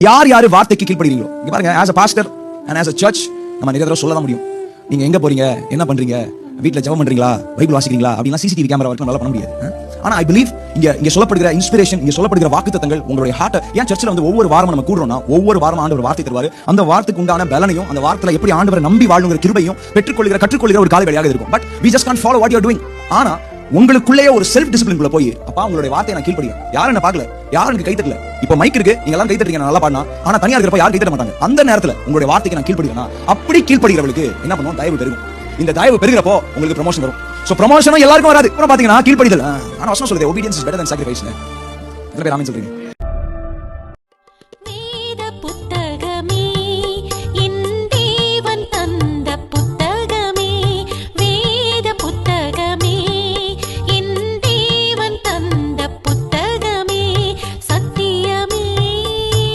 யார் யாரு வார்த்தைக்கு கீழ்ப்படுறீங்களோ இங்க பாருங்க, as a pastor and as a church நம்ம நிறைய தடவை சொல்ல தான் முடியும். நீங்க எங்க போறீங்க, என்ன பண்றீங்க, வீட்ல ஜெபம் பண்றீங்களா, பைபிள் வாசிக்கிறீங்களா அப்படினா சிசிடிவி கேமரா வரைக்கும் நம்மளால பண்ண முடியாது. ஆனா ஐ பிலீவ் இங்க சொல்லப்படுகிற இன்ஸ்பிரேஷன், இங்க சொல்லப்படுகிற வாக்குத்தத்தங்கள் உங்களுடைய ஹார்ட். ஏன் சர்ச்சில் வந்து ஒவ்வொரு வாரமும் நம்ம கூடுறோம்னா, ஒவ்வொரு வாரம் ஆண்டவர் வார்த்தை தருவாரு. அந்த வார்த்தைக்கு உண்டான பலனையும், அந்த வார்த்தையில எப்படி ஆண்டவரை நம்பி வாழணுங்கிற கிருபையும் கற்றுக்கொள்கிற ஒரு கால வேலையாக இருக்கும். But we just can't follow what you are doing. ஆனா உங்களுக்குள்ளேயே ஒரு செல்ஃப் டிசிப்ளின் குள்ள போய், அப்பா உங்களுடைய வார்த்தையை நான் கீழ்ப்படிக்கிறேன், யாரும் என்ன பார்க்கல, யாரும் எனக்கு கை தட்டல, இப்போ மைக் இருக்கு, நீங்க எல்லாம் கை தட்டுறீங்க, நான் நல்லா பாடினா, ஆனா தனியா இருக்கிறப்ப யாரும் கை தட்ட மாட்டாங்க. அந்த நேரத்துல உங்களுடைய வார்த்தைக்கு நான் கீழ்ப்படிக்கிறேன். அப்படி கீழ்ப்படிக்கிறவங்களுக்கு என்ன பண்ணுவோம், தயவு பெருகும். இந்த தயவு பெருகிறப்போ உங்களுக்கு ப்ரமோஷன் வரும். சோ ப்ரமோஷனும் எல்லாருக்கும் வராது. அப்புறம் பாத்தீங்கன்னா கீழ்ப்படிதல். ஆனா வசனம் சொல்லுது obedience is better than sacrifice. எத்தனை பேர் ஆமென் சொல்றீங்க?